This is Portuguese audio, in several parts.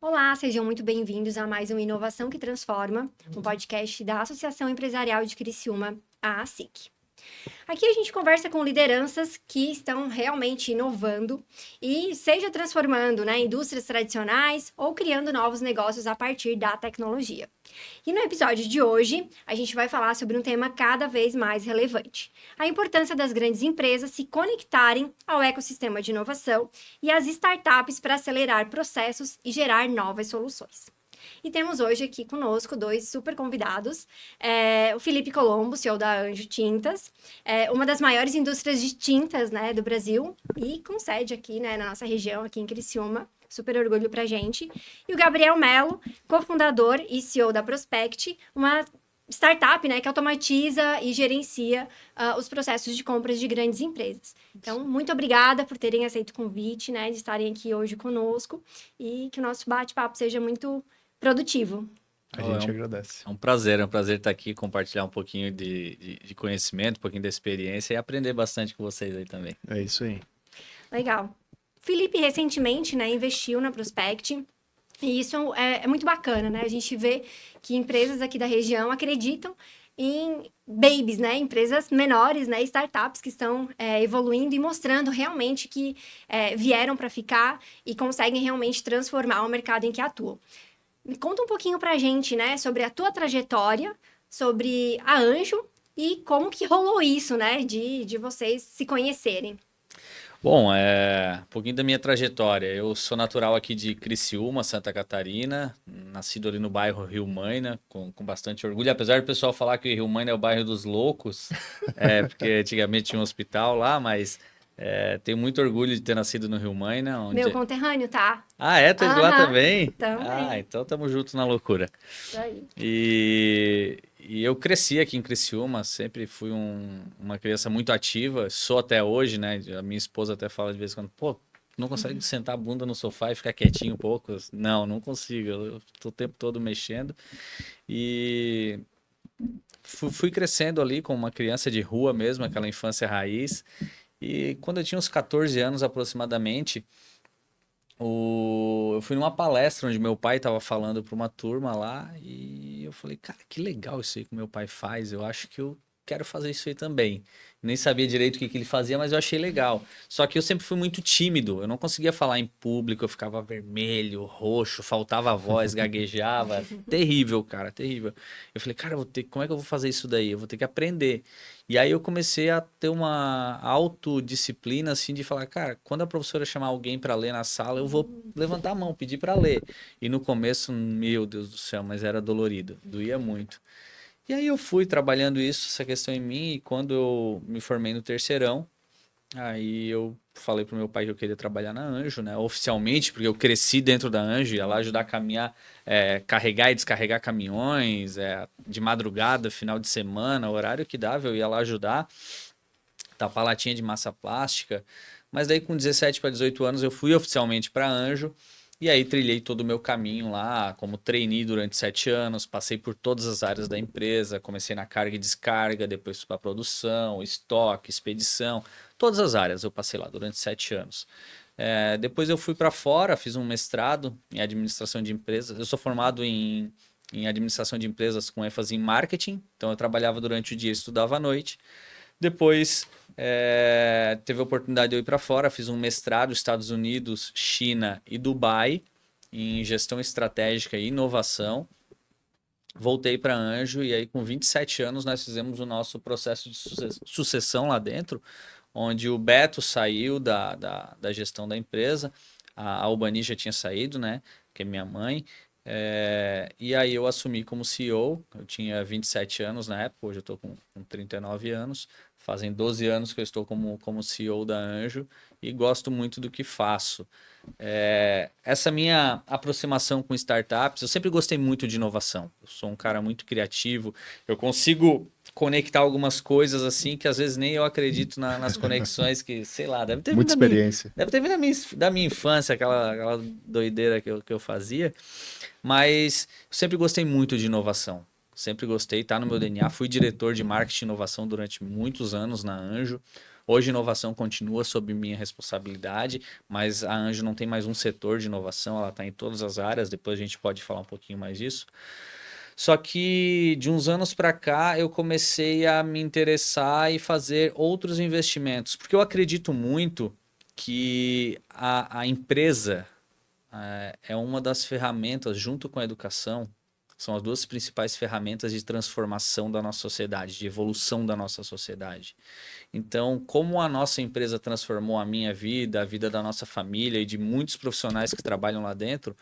Olá, sejam muito bem-vindos a mais um Inovação que Transforma, um podcast da Associação Empresarial de Criciúma, a ASIC. Aqui a gente conversa com lideranças que estão realmente inovando e seja transformando, indústrias tradicionais ou criando novos negócios a partir da tecnologia. E no episódio de hoje, a gente vai falar sobre um tema cada vez mais relevante: a importância das grandes empresas se conectarem ao ecossistema de inovação e as startups para acelerar processos e gerar novas soluções. E temos hoje aqui conosco dois super convidados, o Felipe Colombo, CEO da Anjo Tintas, uma das maiores indústrias de tintas, do Brasil, e com sede aqui, na nossa região, aqui em Criciúma. Super orgulho pra gente. E o Gabriel Mello, cofundador e CEO da Prospect, uma startup, que automatiza e gerencia os processos de compras de grandes empresas. Então, muito obrigada por terem aceito o convite, de estarem aqui hoje conosco e que o nosso bate-papo seja muito produtivo. A gente agradece. É um prazer estar aqui, compartilhar um pouquinho de conhecimento, um pouquinho da experiência e aprender bastante com vocês aí também. É isso aí. Legal. Felipe recentemente, investiu na Prospect. E isso é muito bacana, A gente vê que empresas aqui da região acreditam em babies, empresas menores, startups que estão evoluindo e mostrando realmente que vieram para ficar e conseguem realmente transformar o mercado em que atuam. Me conta um pouquinho pra gente, sobre a tua trajetória, sobre a Anjo e como que rolou isso, de vocês se conhecerem. Bom, um pouquinho da minha trajetória. Eu sou natural aqui de Criciúma, Santa Catarina, nascido ali no bairro Rio Maina, com bastante orgulho. Apesar do pessoal falar que o Rio Maina é o bairro dos loucos, porque antigamente tinha um hospital lá, mas tenho muito orgulho de ter nascido no Rio Maina. Meu conterrâneo, tá? Ah, é? Tu é de lá também? Também. Ah, então tamo junto na loucura. Isso aí. E eu cresci aqui em Criciúma, sempre fui uma criança muito ativa, sou até hoje, né? A minha esposa até fala de vez em quando, pô, não consegue sentar a bunda no sofá e ficar quietinho um pouco? Não consigo, eu tô o tempo todo mexendo. E fui crescendo ali como uma criança de rua mesmo, aquela infância raiz. E quando eu tinha uns 14 anos aproximadamente, eu fui numa palestra onde meu pai estava falando para uma turma lá e eu falei, cara, que legal isso aí que meu pai faz. Eu acho que eu quero fazer isso aí também. Nem sabia direito o que ele fazia, mas eu achei legal. Só que eu sempre fui muito tímido. Eu não conseguia falar em público, eu ficava vermelho, roxo, faltava voz, gaguejava. Terrível, cara, terrível. Eu falei, cara, como é que eu vou fazer isso daí? Eu vou ter que aprender. E aí eu comecei a ter uma autodisciplina, assim, de falar, cara, quando a professora chamar alguém para ler na sala, eu vou levantar a mão, pedir para ler. E no começo, meu Deus do céu, mas era dolorido, doía muito. E aí eu fui trabalhando isso, essa questão em mim, e quando eu me formei no terceirão, aí eu falei pro meu pai que eu queria trabalhar na Anjo, né? Oficialmente, porque eu cresci dentro da Anjo, ia lá ajudar a caminhar, carregar e descarregar caminhões, de madrugada, final de semana, horário que dava, eu ia lá ajudar, tapar latinha de massa plástica. Mas daí com 17 para 18 anos eu fui oficialmente para Anjo, e aí trilhei todo o meu caminho lá, como trainee durante 7 anos, passei por todas as áreas da empresa, comecei na carga e descarga, depois para produção, estoque, expedição, todas as áreas eu passei lá durante 7 anos. Depois eu fui para fora, fiz um mestrado em administração de empresas. Eu sou formado em administração de empresas com ênfase em marketing, então eu trabalhava durante o dia e estudava à noite. Depois teve a oportunidade de eu ir para fora, fiz um mestrado nos Estados Unidos, China e Dubai em gestão estratégica e inovação. Voltei para Anjo e aí com 27 anos nós fizemos o nosso processo de sucessão lá dentro, onde o Beto saiu da gestão da empresa, a Albani já tinha saído, né, que é minha mãe, e aí eu assumi como CEO, eu tinha 27 anos na época, hoje eu estou com 39 anos, fazem 12 anos que eu estou como CEO da Anjo e gosto muito do que faço. Essa minha aproximação com startups, eu sempre gostei muito de inovação. Eu sou um cara muito criativo, eu consigo conectar algumas coisas assim que às vezes nem eu acredito nas conexões que, sei lá, deve ter vindo Muita experiência. deve ter vindo da minha infância, aquela doideira que eu fazia. Mas eu sempre gostei muito de inovação. Sempre gostei, tá no meu DNA. Fui diretor de marketing e inovação durante muitos anos na Anjo. Hoje, inovação continua sob minha responsabilidade, mas a Anjo não tem mais um setor de inovação, ela está em todas as áreas, depois a gente pode falar um pouquinho mais disso. Só que de uns anos para cá eu comecei a me interessar e fazer outros investimentos, porque eu acredito muito que a empresa é uma das ferramentas, junto com a educação, são as duas principais ferramentas de transformação da nossa sociedade, de evolução da nossa sociedade. Então, como a nossa empresa transformou a minha vida, a vida da nossa família e de muitos profissionais que trabalham lá dentro,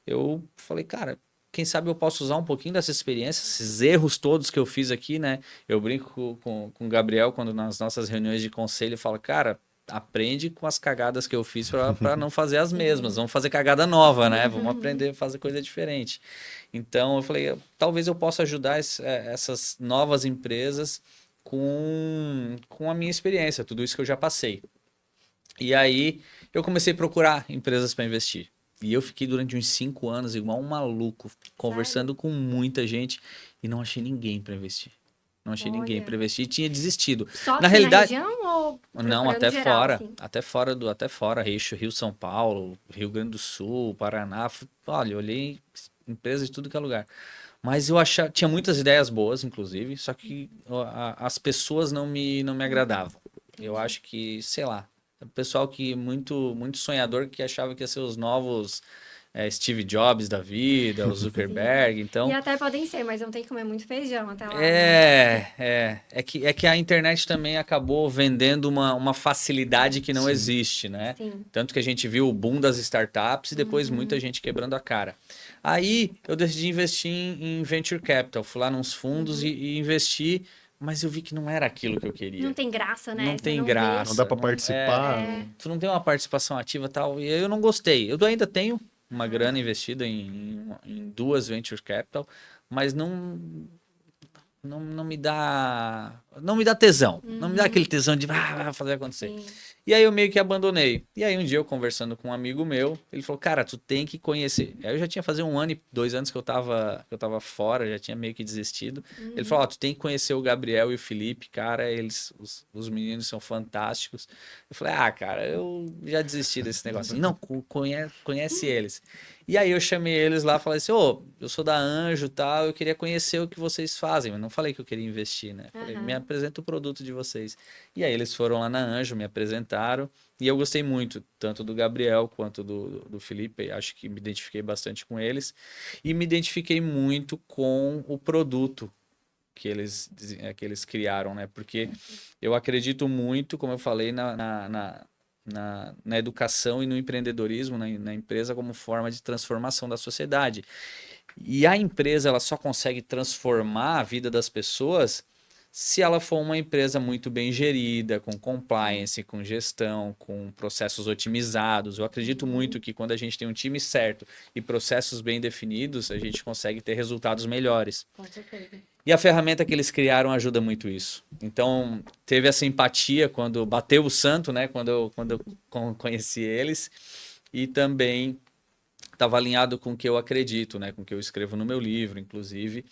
eu falei, cara, quem sabe eu posso usar um pouquinho dessa experiência, esses erros todos que eu fiz aqui, né? Eu brinco com o Gabriel quando nas nossas reuniões de conselho, eu falo, cara, aprende com as cagadas que eu fiz para não fazer as mesmas. Vamos fazer cagada nova, né? Vamos aprender a fazer coisa diferente. Então eu falei, talvez eu possa ajudar essas novas empresas com a minha experiência, tudo isso que eu já passei. E aí eu comecei a procurar empresas para investir. E eu fiquei durante uns 5 anos igual um maluco, conversando com muita gente e não achei ninguém para investir. Não achei ninguém para Olha. investir e tinha desistido. Só Na aqui realidade, na região ou não, procurando geral, assim? até fora, Rio, São Paulo, Rio Grande do Sul, Paraná. Olha, eu olhei empresas de tudo que é lugar. Mas eu achava, tinha muitas ideias boas, inclusive, só que as pessoas não me agradavam. Eu acho que, sei lá, o pessoal que muito sonhador que achava que ia ser os novos Steve Jobs da vida, o Zuckerberg, Sim. E então até podem ser, mas vão ter que comer muito feijão até lá, né? é que a internet também acabou vendendo uma facilidade que não Sim. existe, né? Sim. Tanto que a gente viu o boom das startups e depois muita gente quebrando a cara. Aí eu decidi investir em venture capital, fui lá nos fundos e investi, mas eu vi que não era aquilo que eu queria. Não tem graça, né? Não Você tem vê. graça. Não dá pra não- participar. Tu não tem uma participação ativa e tal, e eu não gostei. Eu ainda tenho uma grana investida em duas venture capital, mas não me dá tesão. Não me dá aquele tesão de fazer acontecer. Sim. E aí eu meio que abandonei. E aí um dia eu conversando com um amigo meu, ele falou, cara, tu tem que conhecer. Aí eu já tinha fazer 1 ano e 2 anos que eu tava fora, já tinha meio que desistido. Ele falou, tu tem que conhecer o Gabriel e o Felipe, cara, os meninos são fantásticos. Eu falei, cara, eu já desisti desse negócio. Não, conhece eles. E aí eu chamei eles lá e falei assim, eu sou da Anjo e tal, eu queria conhecer o que vocês fazem, mas não falei que eu queria investir, né? Falei, me apresenta o produto de vocês. E aí eles foram lá na Anjo, me apresentaram, e eu gostei muito, tanto do Gabriel quanto do Felipe, acho que me identifiquei bastante com eles, e me identifiquei muito com o produto que eles criaram, né? Porque eu acredito muito, como eu falei, na educação e no empreendedorismo, na empresa como forma de transformação da sociedade. E a empresa ela só consegue transformar a vida das pessoas se ela for uma empresa muito bem gerida, com compliance, com gestão, com processos otimizados. Eu acredito muito que quando a gente tem um time certo e processos bem definidos, a gente consegue ter resultados melhores. Com certeza. E a ferramenta que eles criaram ajuda muito isso. Então, teve essa empatia quando bateu o santo, né? Quando eu conheci eles. E também estava alinhado com o que eu acredito, né? Com o que eu escrevo no meu livro, inclusive.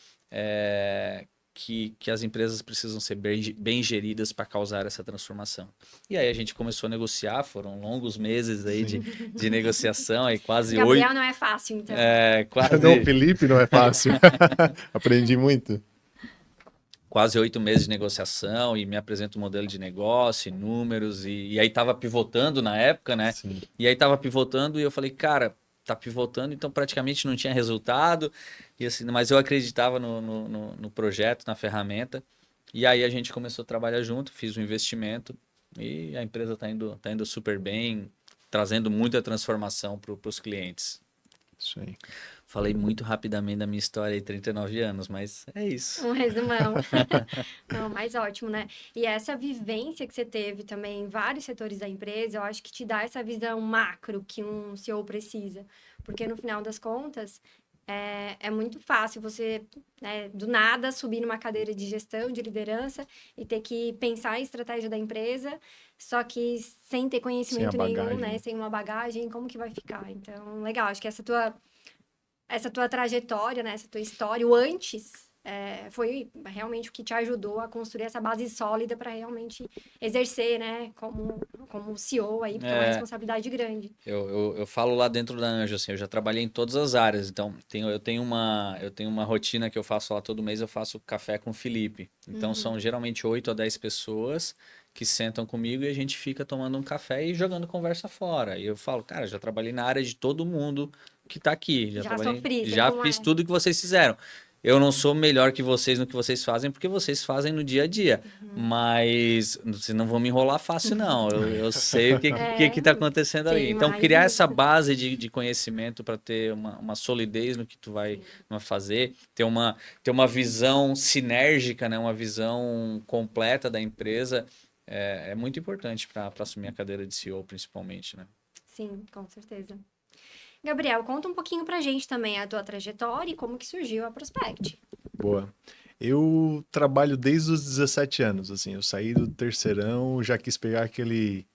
Que as empresas precisam ser bem geridas para causar essa transformação. E aí a gente começou a negociar, foram longos meses aí de negociação, aí quase Gabriel não é fácil, então. Não, Felipe não é fácil. Aprendi muito. Quase 8 meses de negociação e me apresenta o modelo de negócio, números, e aí tava pivotando na época, né? Sim. E aí tava pivotando e eu falei, cara, tá pivotando, então praticamente não tinha resultado, e assim, mas eu acreditava no projeto, na ferramenta, e aí a gente começou a trabalhar junto, fiz um investimento e a empresa tá indo super bem, trazendo muita transformação para os clientes. Isso aí. Falei muito rapidamente da minha história aí, 39 anos, mas é isso. Um resumão. Não, mas ótimo, né? E essa vivência que você teve também em vários setores da empresa, eu acho que te dá essa visão macro que um CEO precisa. Porque no final das contas, é muito fácil você, né, do nada, subir numa cadeira de gestão, de liderança e ter que pensar a estratégia da empresa, só que sem ter conhecimento nenhum, bagagem. né? Sem uma bagagem, como que vai ficar? Então, legal, acho que essa tua trajetória, né, essa tua história, o antes foi realmente o que te ajudou a construir essa base sólida para realmente exercer, né, como CEO aí, porque é uma responsabilidade grande. Eu falo lá dentro da Anjo, assim, eu já trabalhei em todas as áreas, então eu tenho uma rotina que eu faço lá todo mês, eu faço café com o Felipe. Então são geralmente 8 a 10 pessoas que sentam comigo e a gente fica tomando um café e jogando conversa fora. E eu falo, cara, já trabalhei na área de todo mundo que tá aqui, Já sofri, sei já como fiz é. tudo que vocês fizeram. Eu não sou melhor que vocês no que vocês fazem, porque vocês fazem no dia a dia. Mas vocês não vão me enrolar fácil, não. Eu sei o que tá acontecendo ali. Tem Então, mais criar essa isso. base de conhecimento para ter uma solidez no que tu vai fazer, ter uma visão sinérgica, né? Uma visão completa da empresa, é muito importante para assumir a cadeira de CEO, principalmente, né? Sim, com certeza. Gabriel, conta um pouquinho pra gente também a tua trajetória e como que surgiu a Prospect. Boa. Eu trabalho desde os 17 anos, assim, eu saí do terceirão, já quis pegar aquele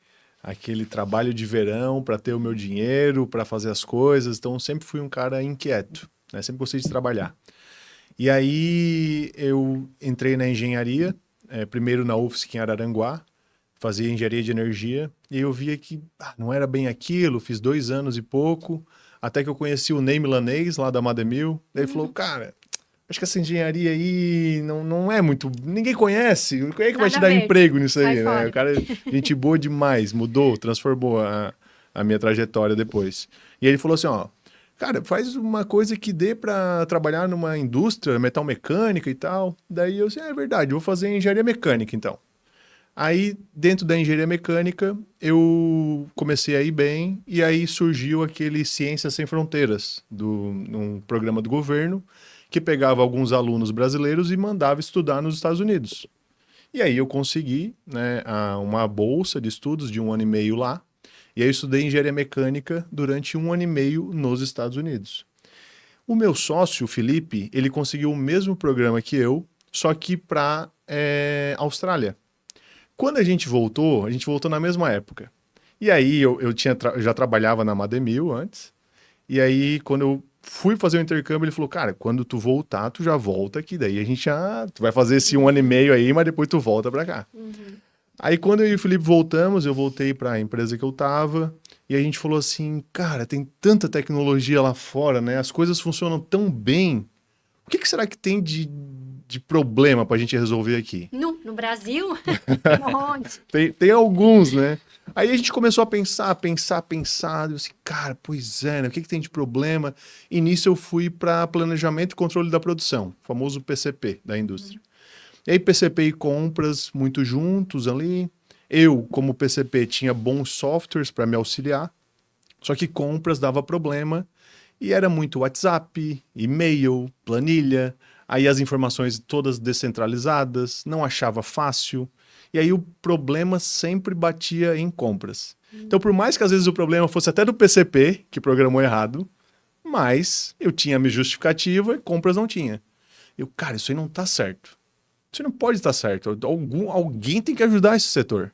trabalho de verão para ter o meu dinheiro, para fazer as coisas, então sempre fui um cara inquieto, né? Sempre gostei de trabalhar. E aí eu entrei na engenharia, primeiro na UFSC em Araranguá, fazia engenharia de energia, e eu via que não era bem aquilo, fiz 2 anos e pouco, até que eu conheci o Ney Milanês, lá da Mademil, daí ele falou, cara, acho que essa engenharia aí não é muito, ninguém conhece, quem é que vai te Nada a dar ver. emprego nisso Sai aí, né? fora. O cara, gente boa demais, mudou, transformou a minha trajetória depois. E ele falou assim, ó, cara, faz uma coisa que dê para trabalhar numa indústria metal mecânica e tal. Daí eu disse, é verdade, eu vou fazer engenharia mecânica então. Aí, dentro da engenharia mecânica, eu comecei a ir bem, e aí surgiu aquele Ciências Sem Fronteiras, num programa do governo, que pegava alguns alunos brasileiros e mandava estudar nos Estados Unidos. E aí eu consegui, né, uma bolsa de estudos de 1 ano e meio lá, e aí eu estudei engenharia mecânica durante 1 ano e meio nos Estados Unidos. O meu sócio, o Felipe, ele conseguiu o mesmo programa que eu, só que para Austrália. Quando a gente voltou na mesma época. E aí eu já trabalhava na Mademil antes. E aí, quando eu fui fazer o intercâmbio, ele falou, cara, quando tu voltar, tu já volta aqui. Daí a gente tu vai fazer esse 1 ano e meio aí, mas depois tu volta pra cá. Aí quando eu e o Felipe voltamos, eu voltei pra empresa que eu tava. E a gente falou assim, cara, tem tanta tecnologia lá fora, né? As coisas funcionam tão bem. O que será que tem de problema pra gente resolver aqui? No Brasil? Um monte. Tem alguns, né? Aí a gente começou a pensar. Eu assim, cara, pois é, né? O que tem de problema? E nisso eu fui para planejamento e controle da produção, o famoso PCP da indústria. E aí PCP e compras muito juntos ali. Eu, como PCP, tinha bons softwares para me auxiliar, só que compras dava problema e era muito WhatsApp, e-mail, planilha, aí as informações todas descentralizadas, não achava fácil. E aí o problema sempre batia em compras. Então, por mais que às vezes o problema fosse até do PCP, que programou errado, mas eu tinha a minha justificativa e compras não tinha. Eu, cara, isso aí não tá certo. Isso não pode estar certo. Alguém tem que ajudar esse setor.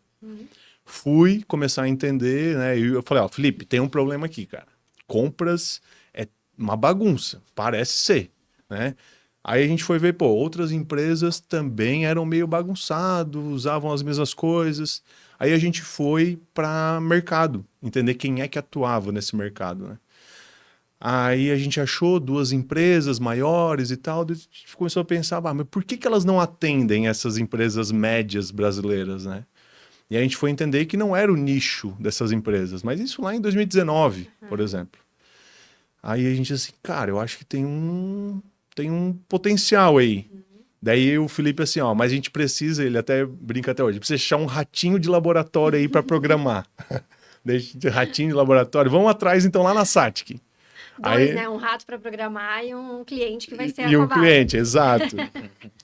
Fui começar a entender, né? E eu falei, ó, Felipe, tem um problema aqui, cara. Compras é uma bagunça, parece ser, né? Aí a gente foi ver, pô, outras empresas também eram meio bagunçados, usavam as mesmas coisas. Aí a gente foi para mercado, entender quem é que atuava nesse mercado, né? Aí a gente achou 2 empresas maiores e tal, a gente começou a pensar, mas por que elas não atendem essas empresas médias brasileiras, né? E a gente foi entender que não era o nicho dessas empresas, mas isso lá em 2019, por exemplo. Aí a gente assim, cara, eu acho que tem um potencial aí. Daí o Felipe assim, ó, mas a gente precisa, ele até brinca até hoje, precisa achar um ratinho de laboratório aí para programar. Ratinho de laboratório, vamos atrás então lá na Satic. Dois, né? Um rato para programar e um cliente que vai ser a E um cobaia. cliente, exato.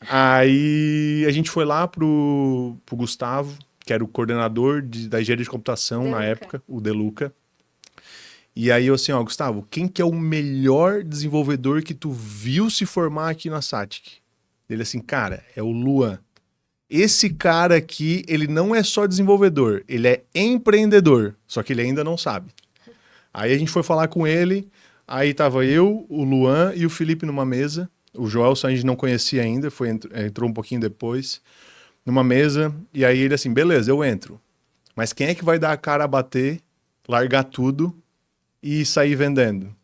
Aí a gente foi lá pro Gustavo, que era o coordenador da engenharia de computação na época, o Deluca. E aí eu assim, ó, Gustavo, quem que é o melhor desenvolvedor que tu viu se formar aqui na Satic? Ele assim, cara, é o Luan. Esse cara aqui, ele não é só desenvolvedor, ele é empreendedor, só que ele ainda não sabe. Aí a gente foi falar com ele, aí tava eu, o Luan e o Felipe numa mesa, O Joelson a gente não conhecia ainda, entrou um pouquinho depois, numa mesa, e aí ele assim, beleza, eu entro. Mas quem é que vai dar a cara a bater, largar tudo e sair vendendo?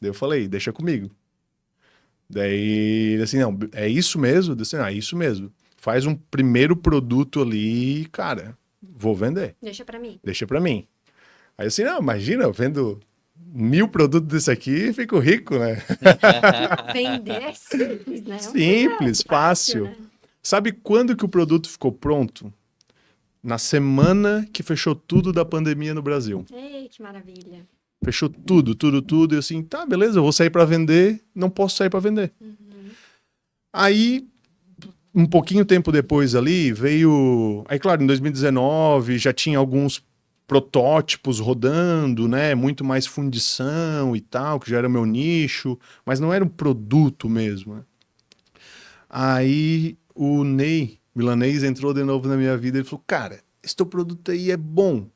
Daí eu falei, deixa comigo. Daí ele assim, não, é isso mesmo? Eu disse, é isso mesmo. Faz um primeiro produto ali, cara, vou vender. Deixa pra mim. Deixa pra mim. Aí assim, não, imagina, eu vendo 1000 produtos desse aqui e fico rico, né? Vender é simples, né? Simples, fácil. Né? Sabe quando que o produto ficou pronto? Na semana que fechou tudo da pandemia no Brasil. Ei, que maravilha. Fechou tudo, tudo, tudo. E assim, tá, beleza, eu vou sair pra vender, não posso sair pra vender. Aí, um pouquinho tempo depois ali, veio... Aí, claro, em 2019 já tinha alguns protótipos rodando, né? Muito mais fundição e tal, que já era meu nicho, mas não era um produto mesmo, né? Aí o Ney Milanês entrou de novo na minha vida e falou, cara, esse teu produto aí é bom.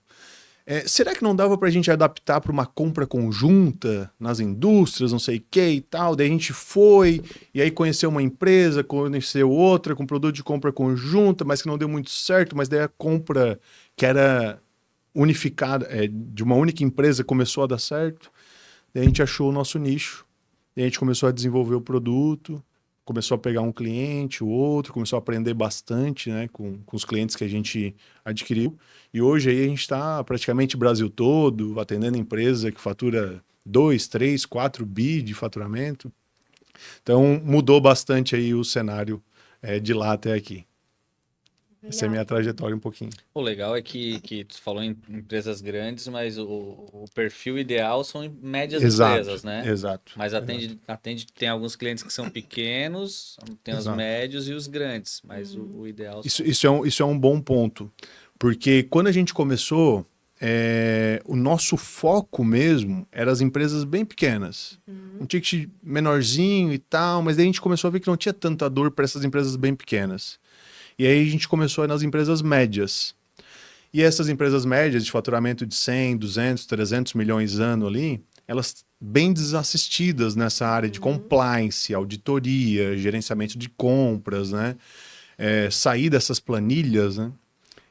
Será que não dava pra gente adaptar para uma compra conjunta nas indústrias, não sei o que e tal? Daí a gente foi, e aí conheceu uma empresa, conheceu outra com produto de compra conjunta, mas que não deu muito certo, mas daí a compra que era unificada, de uma única empresa, começou a dar certo. Daí a gente achou o nosso nicho, daí a gente começou a desenvolver o produto, começou a pegar um cliente, o outro, começou a aprender bastante, né, com os clientes que a gente adquiriu. E hoje aí a gente está praticamente o Brasil todo, atendendo empresa que fatura 2, 3, 4 bi de faturamento. Então mudou bastante aí o cenário de lá até aqui. Essa é a minha trajetória um pouquinho. O legal é que tu falou em empresas grandes, mas o perfil ideal são em médias empresas, né? Exato. Mas tem alguns clientes que são pequenos, tem os médios e os grandes, mas o ideal... Isso é um bom ponto, porque quando a gente começou, o nosso foco mesmo era as empresas bem pequenas. Um ticket menorzinho e tal, mas daí a gente começou a ver que não tinha tanta dor para essas empresas bem pequenas. E aí a gente começou a ir nas empresas médias. E essas empresas médias de faturamento de 100, 200, 300 milhões ano ali, elas bem desassistidas nessa área de compliance, auditoria, gerenciamento de compras, né? Sair dessas planilhas, né?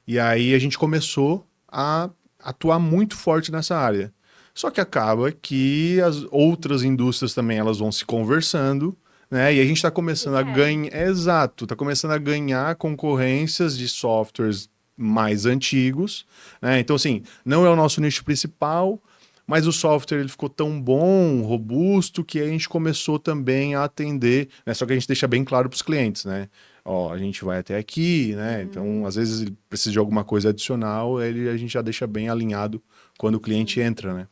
E aí a gente começou a atuar muito forte nessa área. Só que acaba que as outras indústrias também elas vão se conversando, né? E a gente está começando a ganhar... Exato, está começando a ganhar concorrências de softwares mais antigos, né? Então, assim, não é o nosso nicho principal, mas o software ele ficou tão bom, robusto, que a gente começou também a atender, né? Só que a gente deixa bem claro para os clientes, né? Ó, a gente vai até aqui, né? Então, às vezes, ele precisa de alguma coisa adicional, a gente já deixa bem alinhado quando o cliente entra, né?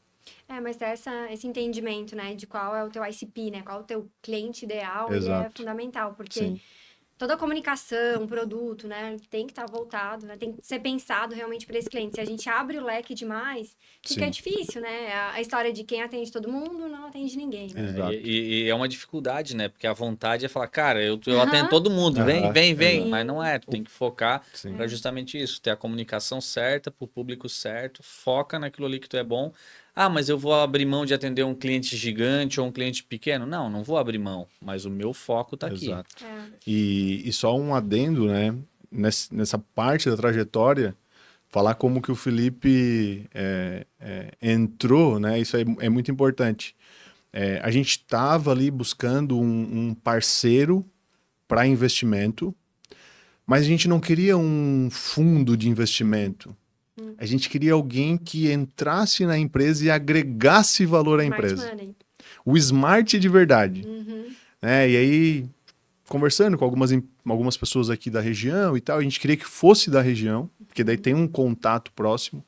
Mas esse entendimento, né, de qual é o teu ICP, né, qual é o teu cliente ideal, ele é fundamental, porque toda a comunicação, o produto, né, tem que estar voltado, né, tem que ser pensado realmente para esse cliente. Se a gente abre o leque demais, fica difícil, né? A história de quem atende todo mundo não atende ninguém. Né? E é uma dificuldade, né? Porque a vontade é falar, cara, eu atendo todo mundo, vem. Mas não é, tu tem que focar para justamente isso, ter a comunicação certa para o público certo, foca naquilo ali que tu é bom. Ah, mas eu vou abrir mão de atender um cliente gigante ou um cliente pequeno? Não vou abrir mão, mas o meu foco está aqui. Exato. E só um adendo, né? Nessa parte da trajetória, falar como que o Felipe entrou, né? Isso é muito importante. A gente estava ali buscando um parceiro para investimento, mas a gente não queria um fundo de investimento. A gente queria alguém que entrasse na empresa e agregasse valor à empresa. Money. O smart de verdade. E aí, conversando com algumas pessoas aqui da região e tal, a gente queria que fosse da região, porque daí tem um contato próximo.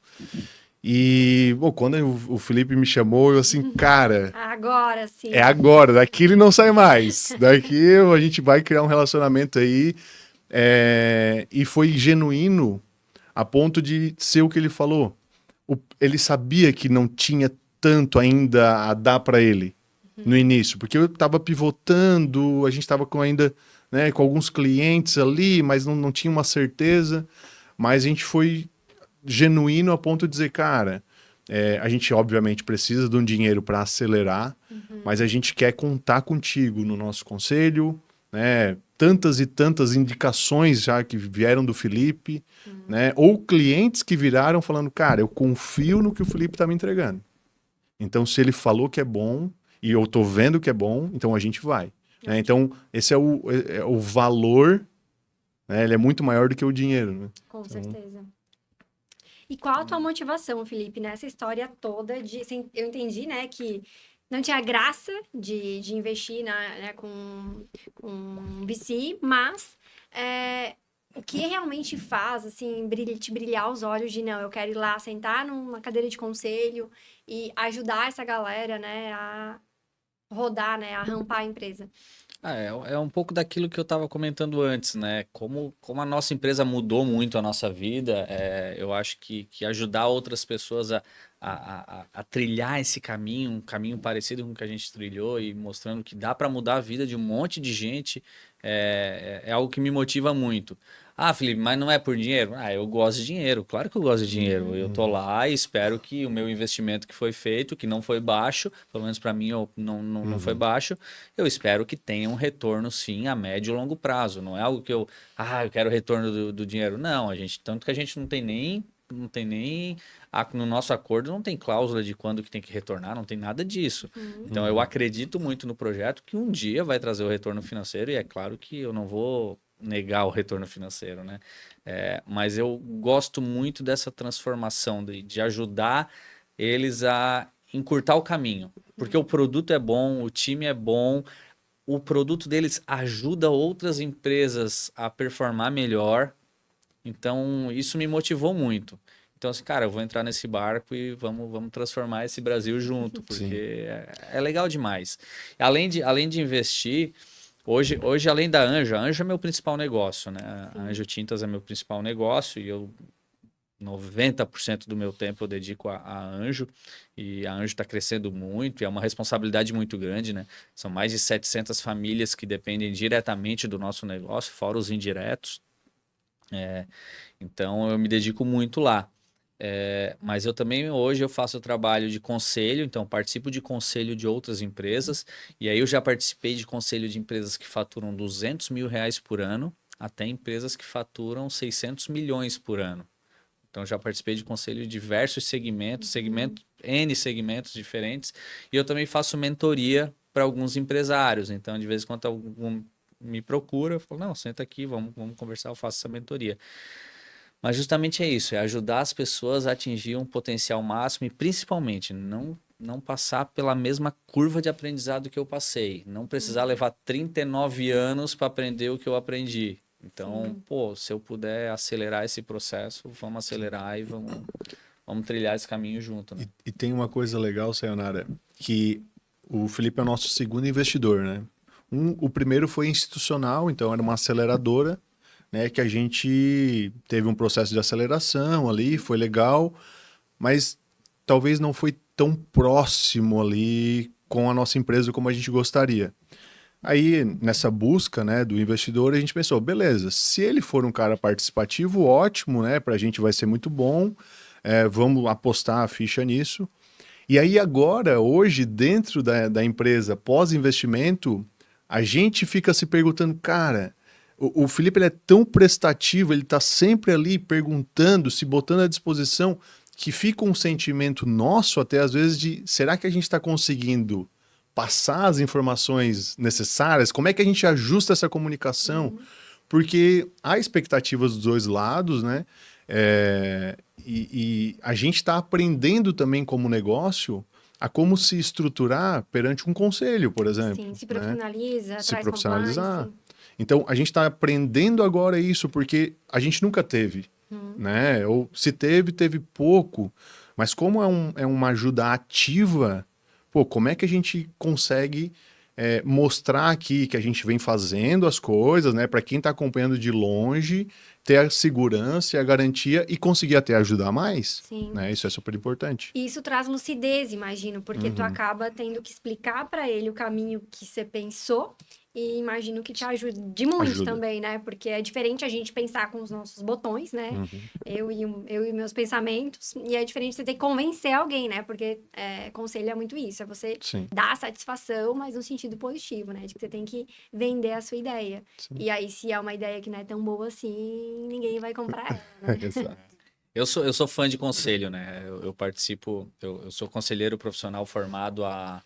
E, quando o Felipe me chamou, eu assim, cara... Agora sim. É agora, daqui ele não sai mais. Daqui a gente vai criar um relacionamento aí. E foi genuíno a ponto de ser o que ele falou. Ele sabia que não tinha tanto ainda a dar para ele no início, porque eu estava pivotando, a gente estava ainda, né, com alguns clientes ali, mas não tinha uma certeza. Mas a gente foi genuíno a ponto de dizer, cara, a gente obviamente precisa de um dinheiro para acelerar, mas a gente quer contar contigo no nosso conselho, né? Tantas e tantas indicações já que vieram do Felipe, né? Ou clientes que viraram falando, cara, eu confio no que o Felipe está me entregando. Então, se ele falou que é bom e eu tô vendo que é bom, então a gente vai. Né? Então, esse é o valor, né? Ele é muito maior do que o dinheiro, né? Com certeza. E qual a tua motivação, Felipe, nessa história toda de... Eu entendi, né, que não tinha graça de investir né, com VC, mas o que realmente faz, assim, te brilhar os olhos de, não, eu quero ir lá sentar numa cadeira de conselho e ajudar essa galera, né, a rodar, né, a rampar a empresa. É um pouco daquilo que eu estava comentando antes, né? Como a nossa empresa mudou muito a nossa vida, eu acho que ajudar outras pessoas a trilhar esse caminho, um caminho parecido com o que a gente trilhou e mostrando que dá para mudar a vida de um monte de gente, é algo que me motiva muito. Ah, Felipe, mas não é por dinheiro? Ah, eu gosto de dinheiro, claro que eu gosto de dinheiro. Eu tô lá e espero que o meu investimento que foi feito, que não foi baixo, pelo menos para mim não foi baixo, eu espero que tenha um retorno sim a médio e longo prazo. Não é algo que eu quero retorno do dinheiro. Não, tanto que a gente não tem nem no nosso acordo não tem cláusula de quando que tem que retornar, não tem nada disso. Então eu acredito muito no projeto que um dia vai trazer o retorno financeiro e é claro que eu não vou negar o retorno financeiro, né? Mas eu gosto muito dessa transformação de ajudar eles a encurtar o caminho, porque o produto é bom, o time é bom, o produto deles ajuda outras empresas a performar melhor. Então, isso me motivou muito. Então, assim, cara, eu vou entrar nesse barco e vamos transformar esse Brasil junto, porque é legal demais. Além de investir, hoje, além da Anjo, a Anjo é meu principal negócio, né? A Anjo Tintas é meu principal negócio e 90% do meu tempo eu dedico a Anjo, e a Anjo está crescendo muito, e é uma responsabilidade muito grande, né? São mais de 700 famílias que dependem diretamente do nosso negócio, fora os indiretos. Então eu me dedico muito lá. Mas eu também hoje eu faço trabalho de conselho, então participo de conselho de outras empresas, e aí eu já participei de conselho de empresas que faturam R$ 200 mil por ano, até empresas que faturam 600 milhões por ano. Então já participei de conselho de diversos segmentos, N segmentos diferentes, e eu também faço mentoria para alguns empresários. Então de vez em quando algum me procura, eu falo, não, senta aqui, vamos conversar, eu faço essa mentoria. Mas justamente é isso, é ajudar as pessoas a atingir um potencial máximo e principalmente não passar pela mesma curva de aprendizado que eu passei. Não precisar levar 39 anos para aprender o que eu aprendi. Então, se eu puder acelerar esse processo, vamos acelerar e vamos trilhar esse caminho junto, né? E tem uma coisa legal, Sayonara, que o Felipe é o nosso segundo investidor, né? O primeiro foi institucional, então era uma aceleradora, né? Que a gente teve um processo de aceleração ali, foi legal, mas talvez não foi tão próximo ali com a nossa empresa como a gente gostaria. Aí, nessa busca, né, do investidor, a gente pensou, beleza, se ele for um cara participativo, ótimo, né, pra gente vai ser muito bom, vamos apostar a ficha nisso. E aí agora, hoje, dentro da empresa, pós-investimento, a gente fica se perguntando, cara, o Felipe ele é tão prestativo, ele tá sempre ali perguntando, se botando à disposição, que fica um sentimento nosso até às vezes de, será que a gente está conseguindo passar as informações necessárias? Como é que a gente ajusta essa comunicação? Porque há expectativas dos dois lados, né? E a gente está aprendendo também como negócio a como se estruturar perante um conselho, por exemplo. Sim, se profissionaliza, né? Se traz profissionalizar. compliance. Então, a gente está aprendendo agora isso, porque a gente nunca teve, né? Ou se teve pouco. Mas como é uma ajuda ativa, como é que a gente consegue mostrar aqui que a gente vem fazendo as coisas, né? Para quem está acompanhando de longe, ter a segurança e a garantia e conseguir até ajudar mais. Sim. Né? Isso é super importante. E isso traz lucidez, imagino, porque tu acaba tendo que explicar para ele o caminho que você pensou e imagino que te ajude muito Ajuda. também, né? Porque é diferente a gente pensar com os nossos botões, né? Eu e meus pensamentos, e é diferente você ter que convencer alguém, né? Porque conselho é muito isso, é você Sim. dar satisfação, mas no sentido positivo, né? De que você tem que vender a sua ideia. Sim. E aí, se é uma ideia que não é tão boa assim, ninguém vai comprar ela, né? Exato. Eu sou fã de conselho, né? Eu participo, eu sou conselheiro profissional formado há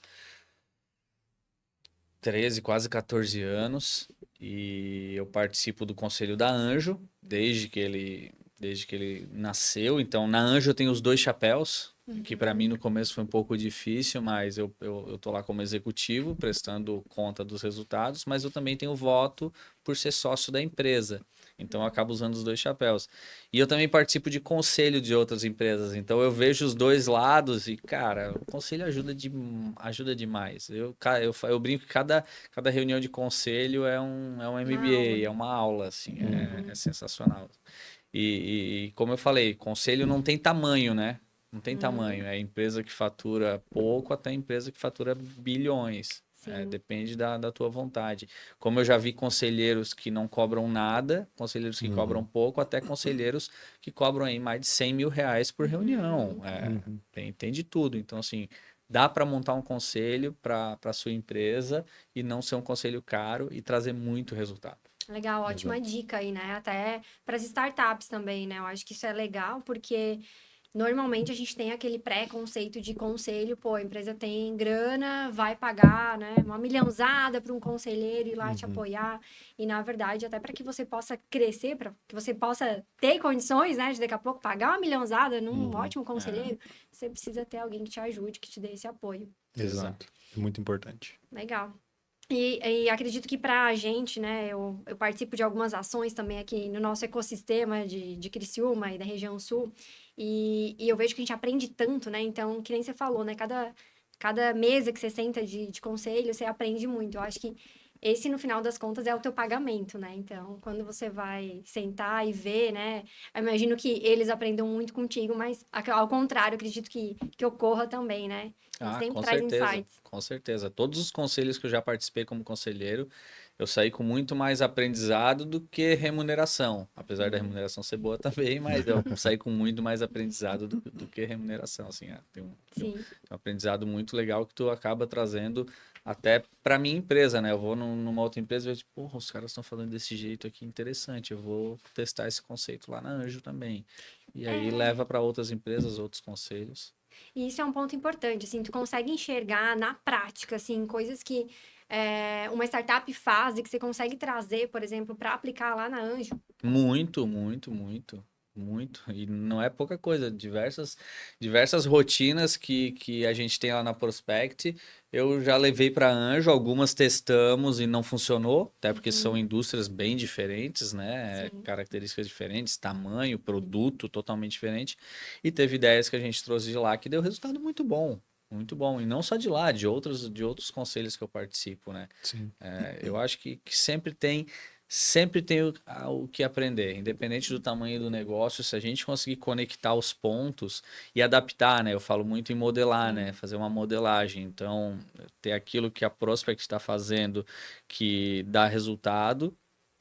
13, quase 14 anos e eu participo do conselho da Anjo desde que ele nasceu. Então, na Anjo eu tenho os dois chapéus, que para mim no começo foi um pouco difícil, mas eu tô lá como executivo, prestando conta dos resultados, mas eu também tenho voto por ser sócio da empresa. Então eu acabo usando os dois chapéus. E eu também participo de conselho de outras empresas. Então eu vejo os dois lados e, cara, o conselho ajuda demais. Eu brinco que cada reunião de conselho é um MBA, é uma aula, assim, é sensacional. E como eu falei, conselho não tem tamanho, né? Não tem tamanho. É empresa que fatura pouco até empresa que fatura bilhões. Sim. Depende da tua vontade. Como eu já vi conselheiros que não cobram nada, conselheiros que cobram pouco, até conselheiros que cobram aí mais de 100 mil reais por reunião. Tem de tudo. Então, assim, dá para montar um conselho para sua empresa e não ser um conselho caro e trazer muito resultado. Legal, ótima dica aí, né? Até para as startups também, né? Eu acho que isso é legal porque normalmente a gente tem aquele pré-conceito de conselho, pô, a empresa tem grana, vai pagar, né, uma milhãozada para um conselheiro ir lá te apoiar. E na verdade, até para que você possa crescer, para que você possa ter condições, né, de daqui a pouco pagar uma milhãozada num ótimo conselheiro, você precisa ter alguém que te ajude, que te dê esse apoio. Exato. É muito importante. Legal. E acredito que para a gente, né, eu participo de algumas ações também aqui no nosso ecossistema de Criciúma e da região sul, e eu vejo que a gente aprende tanto, né? Então, que nem você falou, né? Cada mesa que você senta de conselho, você aprende muito. Eu acho que esse, no final das contas, é o teu pagamento, né? Então, quando você vai sentar e ver, né? Eu imagino que eles aprendam muito contigo, mas ao contrário, acredito que ocorra também, né? A gente sempre Com traz certeza, insights. com certeza. Todos os conselhos que eu já participei como conselheiro, eu saí com muito mais aprendizado do que remuneração. Apesar da remuneração ser boa também, mas eu saí com muito mais aprendizado do que remuneração. Assim, tem Sim. um aprendizado muito legal que tu acaba trazendo até para minha empresa, né? Eu vou numa outra empresa e vejo, porra, os caras estão falando desse jeito aqui, interessante. Eu vou testar esse conceito lá na Anjo também. E aí leva para outras empresas, outros conselhos. E isso é um ponto importante, assim, tu consegue enxergar na prática, assim, coisas que uma startup faz e que você consegue trazer, por exemplo, para aplicar lá na Anjo. Muito, muito, muito, muito. E não é pouca coisa. Diversas rotinas que a gente tem lá na Prospect, eu já levei para Anjo, algumas testamos e não funcionou, até porque são indústrias bem diferentes, né? Sim. Características diferentes, tamanho, produto totalmente diferente. E teve ideias que a gente trouxe de lá que deu resultado muito bom. Muito bom. E não só de lá, de outros conselhos que eu participo, né? Sim. Eu acho que sempre tem o que aprender, independente do tamanho do negócio, se a gente conseguir conectar os pontos e adaptar, né? Eu falo muito em modelar, né? Fazer uma modelagem. Então, ter aquilo que a Prospect está fazendo que dá resultado,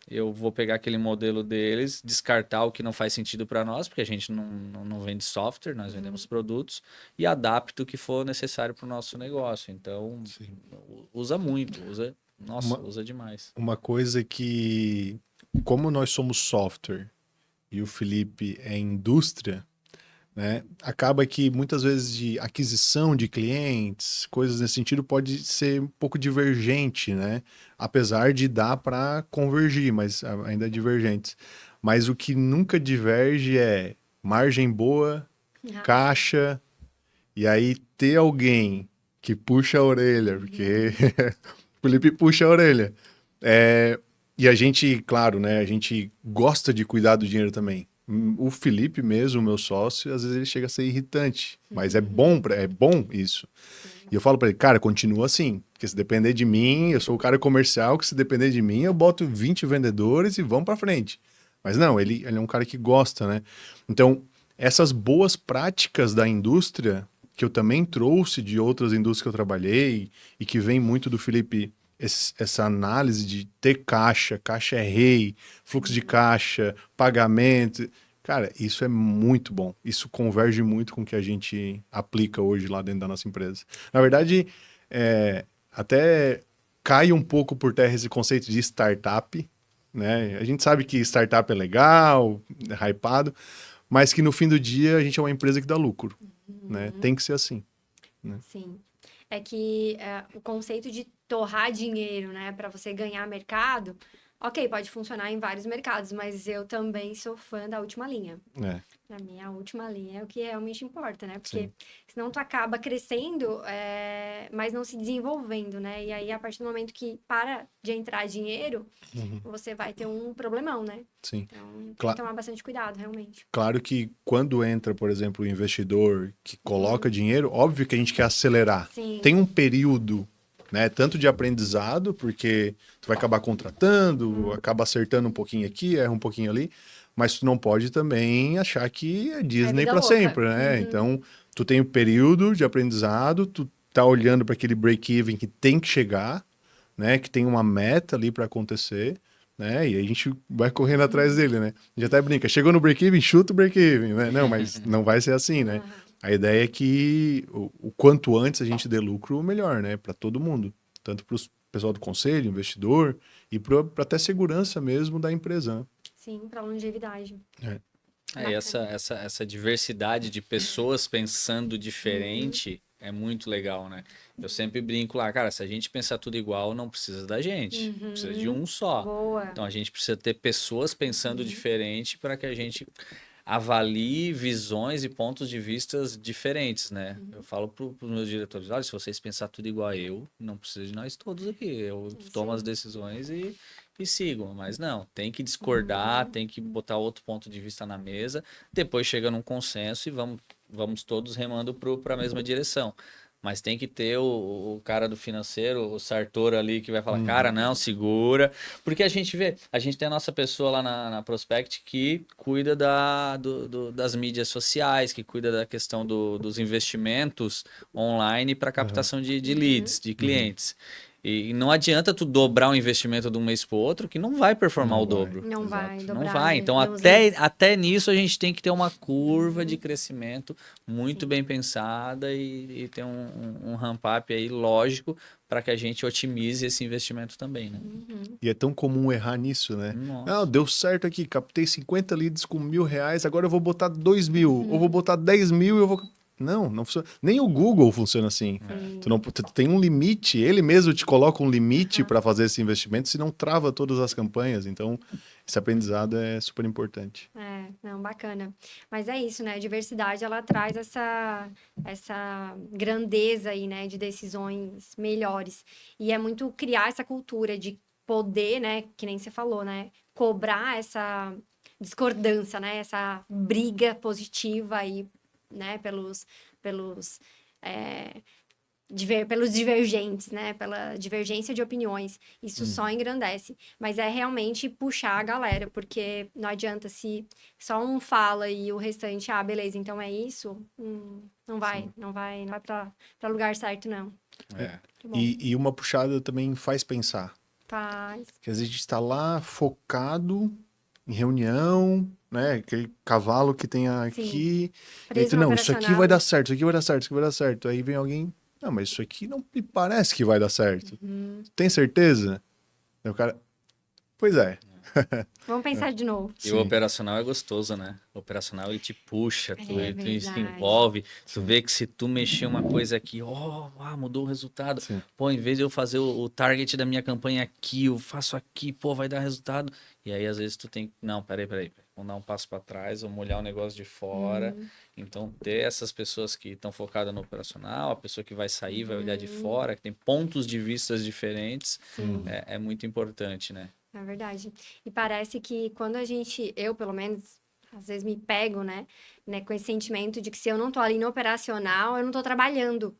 eu vou pegar aquele modelo deles, descartar o que não faz sentido para nós, porque a gente não vende software, nós vendemos produtos, e adapto o que for necessário para o nosso negócio. Então, usa muito, usa demais. Uma coisa que, como nós somos software e o Felipe é indústria, né, acaba que muitas vezes de aquisição de clientes, coisas nesse sentido, pode ser um pouco divergente, né? Apesar de dar para convergir, mas ainda é divergente. Mas o que nunca diverge é margem boa, caixa, e aí ter alguém que puxa a orelha, porque o Felipe puxa a orelha. E a gente, claro, né? A gente gosta de cuidar do dinheiro também. O Felipe mesmo, o meu sócio, às vezes ele chega a ser irritante, mas é bom isso. E eu falo para ele, cara, continua assim, porque se depender de mim, eu sou o cara comercial, que se depender de mim, eu boto 20 vendedores e vamos para frente. Mas não, ele é um cara que gosta, né? Então, essas boas práticas da indústria, que eu também trouxe de outras indústrias que eu trabalhei e que vem muito do Felipe essa análise de ter caixa é rei, fluxo de caixa, pagamento. Cara, isso é muito bom. Isso converge muito com o que a gente aplica hoje lá dentro da nossa empresa. Na verdade, até cai um pouco por terra esse conceito de startup, né? A gente sabe que startup é legal, é hypado, mas que no fim do dia a gente é uma empresa que dá lucro, né? Tem que ser assim. Sim. É que o conceito de torrar dinheiro, né, para você ganhar mercado, ok, pode funcionar em vários mercados, mas eu também sou fã da última linha. É, Pra mim, a última linha é o que realmente importa, né? Porque sim. senão tu acaba crescendo, mas não se desenvolvendo, né? E aí, a partir do momento que para de entrar dinheiro, você vai ter um problemão, né? Sim. Então, tem Cla- que tomar bastante cuidado, realmente. Claro que quando entra, por exemplo, o investidor que coloca dinheiro, óbvio que a gente quer acelerar. Sim. Tem um período, né, tanto de aprendizado, porque tu vai acabar contratando, acaba acertando um pouquinho aqui, erra um pouquinho ali, mas tu não pode também achar que é Disney vida para louca. sempre, né? Então, tu tem o período de aprendizado, tu tá olhando para aquele break-even que tem que chegar, né, que tem uma meta ali para acontecer, né? E aí a gente vai correndo atrás dele, né? A gente até brinca, chegou no break-even, chuta o break-even, né? Não, mas não vai ser assim, né? A ideia é que o quanto antes a gente dê lucro, o melhor, né? Para todo mundo, tanto para o pessoal do conselho, investidor e para até segurança mesmo da empresa, né? Sim, pra longevidade. E essa diversidade de pessoas pensando diferente é muito legal, né? Eu sempre brinco lá, cara, se a gente pensar tudo igual, não precisa da gente, precisa de um só. Boa. Então a gente precisa ter pessoas pensando diferente para que a gente avalie visões e pontos de vistas diferentes, né? Eu falo para os meus diretores, olha, se vocês pensar tudo igual a eu, não precisa de nós todos aqui. Eu tomo as decisões e sigo. Mas não, tem que discordar, tem que botar outro ponto de vista na mesa, depois chega num consenso e vamos todos remando para a mesma direção. Mas tem que ter o cara do financeiro, o Sartor ali, que vai falar, cara, não, segura. Porque a gente vê, a gente tem a nossa pessoa lá na Prospect que cuida das mídias sociais, que cuida da questão dos investimentos online para captação de leads, de clientes. E não adianta tu dobrar o investimento de um mês para o outro, que não vai performar Não o vai. dobro. Não vai Exato. dobrar, Não vai. né? Então, Não, os até, leads. até nisso, a gente tem que ter uma curva de crescimento muito bem pensada e ter um ramp-up aí lógico para que a gente otimize esse investimento também, né? E é tão comum errar nisso, né? Nossa. Ah, deu certo aqui, captei 50 leads com R$ 1.000, agora eu vou botar 2.000, ou vou botar 10.000 e eu vou... Não funciona. Nem o Google funciona assim. Tu tem um limite, ele mesmo te coloca um limite para fazer esse investimento, senão trava todas as campanhas. Então, esse aprendizado é super importante. Não, bacana. Mas é isso, né? A diversidade, ela traz essa grandeza aí, né? De decisões melhores. E é muito criar essa cultura de poder, né? Que nem você falou, né? Cobrar essa discordância, né? Essa briga positiva aí, né? Pelos, é, pelos divergentes, né? Pela divergência de opiniões. Isso só engrandece. Mas é realmente puxar a galera, porque não adianta se só um fala e o restante, beleza, então é isso. Não vai para lugar certo, não. Muito bom. E uma puxada também faz pensar. Faz. Que às vezes a gente está lá focado em reunião, né? Aquele cavalo que tem aqui. E aí Preso tu, no não, isso aqui operacional. vai dar certo, isso aqui vai dar certo, isso aqui vai dar certo. Aí vem alguém, não, mas isso aqui não me parece que vai dar certo. Tem certeza? Aí o cara, pois é. Vamos pensar de novo. E o operacional é gostoso, né? O operacional ele te puxa, tu se verdade. envolve, tu vê que se tu mexer uma coisa aqui, mudou o resultado. Sim. Pô, em vez de eu fazer o target da minha campanha aqui, eu faço aqui, pô, vai dar resultado. E aí às vezes tu tem, não, peraí, vamos dar um passo para trás, vamos olhar o negócio de fora. Então ter essas pessoas que estão focadas no operacional, a pessoa que vai sair vai olhar de fora, que tem pontos de vistas diferentes, é muito importante, né? É verdade. E parece que quando eu pelo menos, às vezes me pego, né, com esse sentimento de que se eu não tô ali no operacional, eu não tô trabalhando.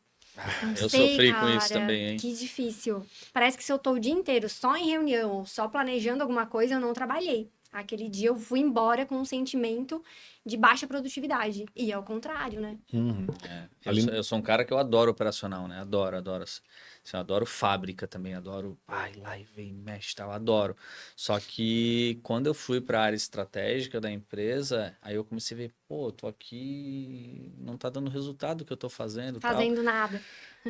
Não Eu sei, sofri com isso cara, também, hein? que difícil. Parece que se eu tô o dia inteiro só em reunião ou só planejando alguma coisa, eu não trabalhei. Aquele dia eu fui embora com um sentimento de baixa produtividade. E é o contrário, né? Uhum. Eu sou um cara que eu adoro operacional, né? Adoro. Assim, eu adoro fábrica também, adoro. Ai, lá e vem, mexe, tal, adoro. Só que quando eu fui para a área estratégica da empresa, aí eu comecei a ver, pô, tô aqui, não tá dando resultado que eu tô fazendo, tal. Fazendo nada.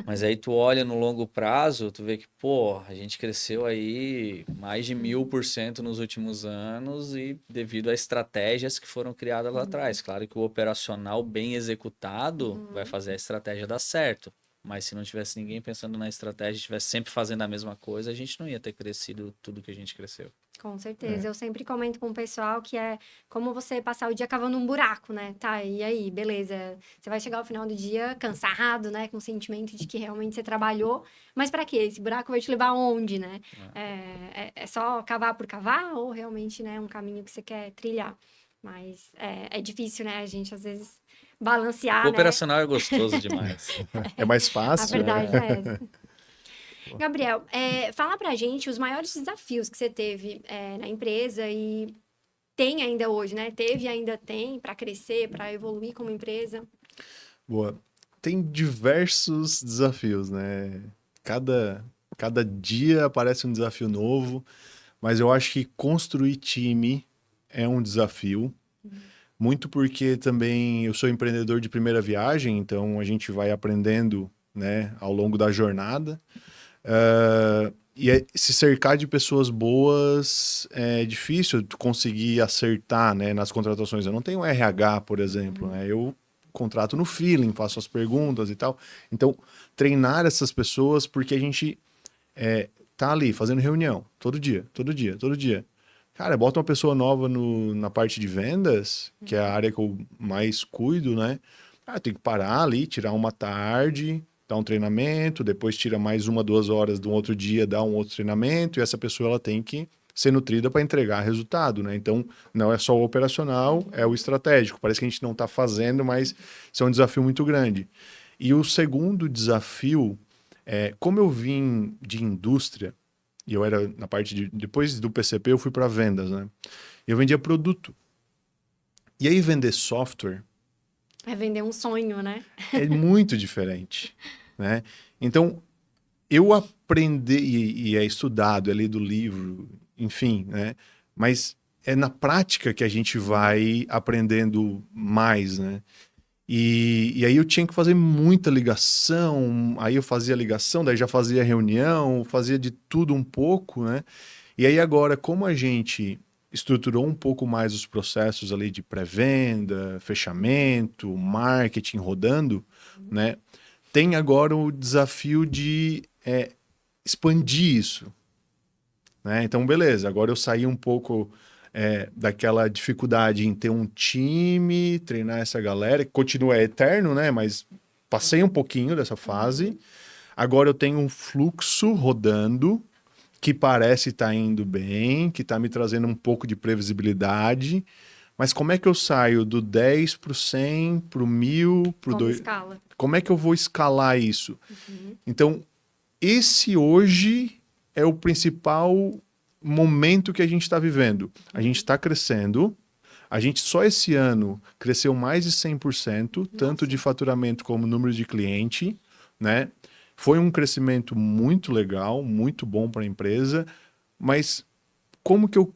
Mas aí tu olha no longo prazo, tu vê que, pô, a gente cresceu aí mais de 1000% nos últimos anos e devido a estratégias que foram criadas lá atrás. Claro que o operacional bem executado vai fazer a estratégia dar certo. Mas se não tivesse ninguém pensando na estratégia, estivesse sempre fazendo a mesma coisa, a gente não ia ter crescido tudo que a gente cresceu. Com certeza. Eu sempre comento com o pessoal que é como você passar o dia cavando um buraco, né? Tá, e aí, beleza. Você vai chegar ao final do dia cansado, né? Com o sentimento de que realmente você trabalhou. Mas pra quê? Esse buraco vai te levar aonde, né? É só cavar por cavar ou realmente, né, um caminho que você quer trilhar? Mas é difícil, né? A gente, às vezes, O balancear, né? operacional é gostoso demais. É mais A fácil, verdade né? é essa. Gabriel, fala pra gente os maiores desafios que você teve na empresa e tem ainda hoje, né? Teve e ainda tem para crescer, para evoluir como empresa. Boa. Tem diversos desafios, né? Cada dia aparece um desafio novo, mas eu acho que construir time é um desafio. Muito porque também eu sou empreendedor de primeira viagem, então a gente vai aprendendo, né, ao longo da jornada. Se cercar de pessoas boas é difícil tu conseguir acertar, né, nas contratações. Eu não tenho RH, por exemplo, né? Eu contrato no feeling, faço as perguntas e tal. Então, treinar essas pessoas, porque a gente tá ali fazendo reunião todo dia, todo dia, todo dia. Cara, bota uma pessoa nova na parte de vendas, que é a área que eu mais cuido, né? Ah, tem que parar ali, tirar uma tarde, dar um treinamento, depois tira mais 1, 2 horas de um outro dia, dá um outro treinamento, e essa pessoa ela tem que ser nutrida para entregar resultado, né? Então, não é só o operacional, é o estratégico. Parece que a gente não está fazendo, mas isso é um desafio muito grande. E o segundo desafio como eu vim de indústria, e eu era na parte de. Depois do PCP, eu fui para vendas, né? Eu vendia produto. E aí, vender software É vender um sonho, né? é muito diferente, né? Então, eu aprendi, e é estudado, é lido livro, enfim, né? Mas é na prática que a gente vai aprendendo mais, né? E aí eu tinha que fazer muita ligação, aí eu fazia ligação, daí já fazia reunião, fazia de tudo um pouco, né? E aí agora, como a gente estruturou um pouco mais os processos ali de pré-venda, fechamento, marketing rodando, né? Tem agora o desafio de expandir isso, né? Então, beleza, agora eu saí um pouco daquela dificuldade em ter um time, treinar essa galera, que continua eterno, né? Mas passei um pouquinho dessa fase. Agora eu tenho um fluxo rodando que parece estar indo bem, que está me trazendo um pouco de previsibilidade. Mas como é que eu saio do 10 para o 100, para o 1000, para o Como 2? escala. Como é que eu vou escalar isso? Então, esse hoje é o principal momento que a gente está vivendo. A gente está crescendo. A gente só esse ano cresceu mais de 100%, tanto de faturamento como número de cliente, né? Foi um crescimento muito legal, muito bom para a empresa, mas como que eu,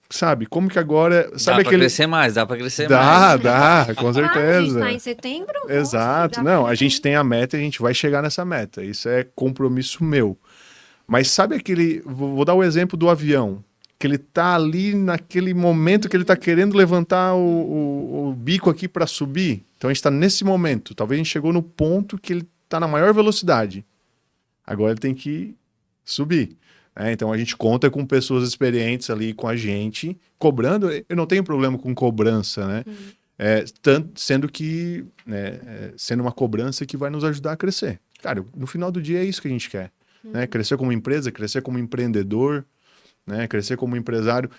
sabe, como que agora, sabe Dá pra aquele crescer mais, dá pra crescer dá, mais. dá, com Ah, a gente certeza. tá em setembro? Exato. Poxa, Não, a gente tem a meta e a gente vai chegar nessa meta. Isso é compromisso meu. Mas sabe aquele. Vou dar o exemplo do avião. Que ele tá ali naquele momento que ele tá querendo levantar o bico aqui para subir. Então a gente tá nesse momento. Talvez a gente chegou no ponto que ele tá na maior velocidade. Agora ele tem que subir. Então a gente conta com pessoas experientes ali com a gente, cobrando. Eu não tenho problema com cobrança, né? Sendo que, né, sendo uma cobrança que vai nos ajudar a crescer. Cara, no final do dia é isso que a gente quer. Né? Crescer como empresa, crescer como empreendedor, né? Crescer como empresário.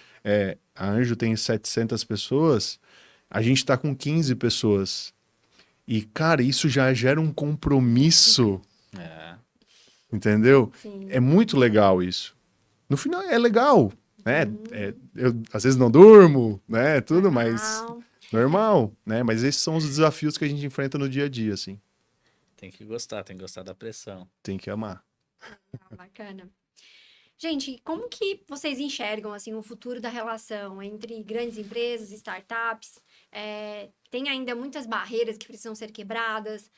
A Anjo tem 700 pessoas, a gente está com 15 pessoas. E, cara, isso já gera um compromisso, É. entendeu? Sim. É muito legal isso. No final é legal, né? Eu às vezes não durmo, né? Tudo, mas Normal. Normal, né? Mas esses são os desafios que a gente enfrenta no dia a dia, assim. Tem que gostar da pressão. Tem que amar. Ah, bacana. Gente, como que vocês enxergam assim o futuro da relação entre grandes empresas e startups? Tem ainda muitas barreiras que precisam ser quebradas,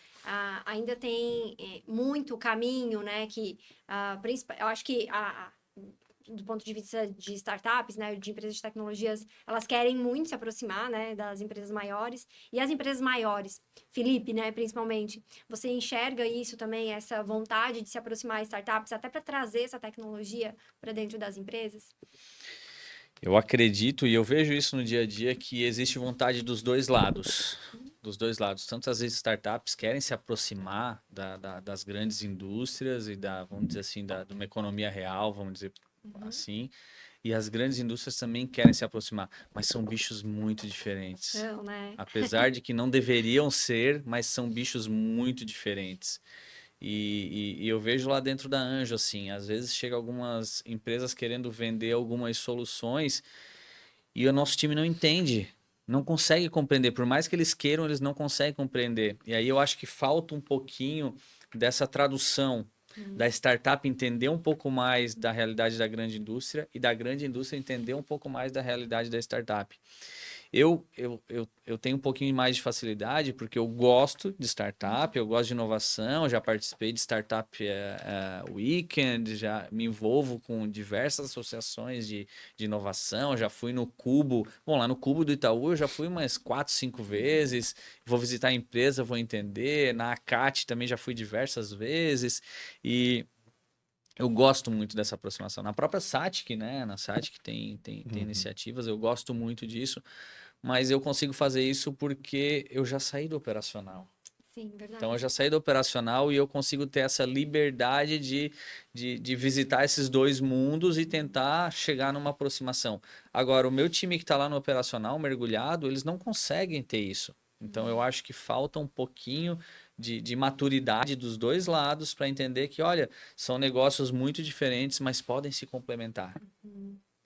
ainda tem muito caminho, né? Eu acho que do ponto de vista de startups, né, de empresas de tecnologias, elas querem muito se aproximar, né, das empresas maiores. E as empresas maiores, Felipe, né, principalmente, você enxerga isso também, essa vontade de se aproximar de startups, até para trazer essa tecnologia para dentro das empresas? Eu acredito e eu vejo isso no dia a dia que existe vontade dos dois lados. Dos dois lados. Tanto as startups querem se aproximar das grandes indústrias e vamos dizer assim, de uma economia real, vamos dizer assim. E as grandes indústrias também querem se aproximar, mas são bichos muito diferentes. Não, né? Apesar de que não deveriam ser, mas são bichos muito diferentes. E eu vejo lá dentro da Anjo, assim, às vezes chega algumas empresas querendo vender algumas soluções e o nosso time não entende, não consegue compreender. Por mais que eles queiram, eles não conseguem compreender. E aí eu acho que falta um pouquinho dessa tradução da startup entender um pouco mais da realidade da grande indústria e da grande indústria entender um pouco mais da realidade da startup. Eu tenho um pouquinho mais de facilidade porque eu gosto de startup, eu gosto de inovação, já participei de Startup Weekend, já me envolvo com diversas associações de inovação, já fui no Cubo, bom, lá no Cubo do Itaú eu já fui umas 4, 5 vezes, vou visitar a empresa, vou entender, na ACAT também já fui diversas vezes e eu gosto muito dessa aproximação. Na própria Satic, né? Na Satic tem iniciativas, eu gosto muito disso, mas eu consigo fazer isso porque eu já saí do operacional. Sim, Então, eu verdade. já saí do operacional e eu consigo ter essa liberdade de visitar esses dois mundos e tentar chegar numa aproximação. Agora, o meu time que está lá no operacional, mergulhado, eles não conseguem ter isso. Então, eu acho que falta um pouquinho de maturidade dos dois lados para entender que, olha, são negócios muito diferentes, mas podem se complementar.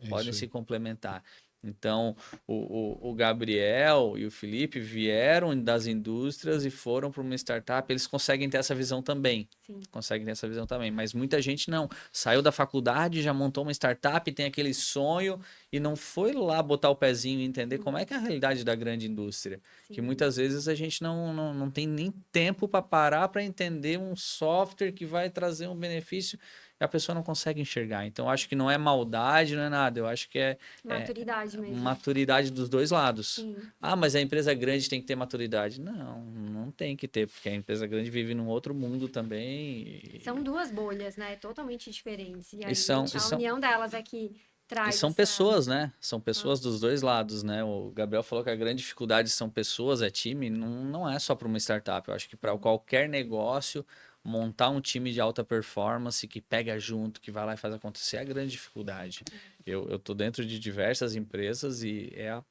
É Podem isso se aí. complementar. Então, o Gabriel e o Felipe vieram das indústrias e foram para uma startup. Eles conseguem ter essa visão também. Sim. Conseguem ter essa visão também. Mas muita gente não. Saiu da faculdade, já montou uma startup, tem aquele sonho e não foi lá botar o pezinho e entender como é que é a realidade da grande indústria. Que Sim. muitas vezes a gente não tem nem tempo para parar para entender um software que vai trazer um benefício e a pessoa não consegue enxergar. Então, eu acho que não é maldade, não é nada. Eu acho que é Maturidade mesmo. maturidade dos dois lados. Sim. Ah, mas a empresa grande tem que ter maturidade. Não, não tem que ter, porque a empresa grande vive num outro mundo também. São duas bolhas, né? Totalmente diferentes. E E aí, são, e a são, união delas é que e traz são essa. pessoas, né? São pessoas dos dois lados, né? O Gabriel falou que a grande dificuldade são pessoas, é time. Não é só para uma startup. Eu acho que para qualquer negócio, montar um time de alta performance que pega junto, que vai lá e faz acontecer, é a grande dificuldade. Eu tô dentro de diversas empresas e é a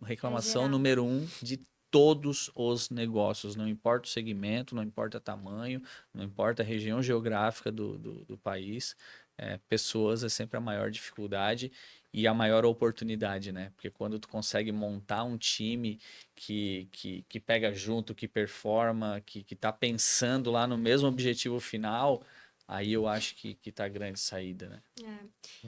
É reclamação geral. número um de todos os negócios. Não importa o segmento, não importa o tamanho, não importa a região geográfica do país. Pessoas é sempre a maior dificuldade e a maior oportunidade, né? Porque quando tu consegue montar um time que pega junto, que performa, que tá pensando lá no mesmo objetivo final, aí eu acho que tá a grande saída, né?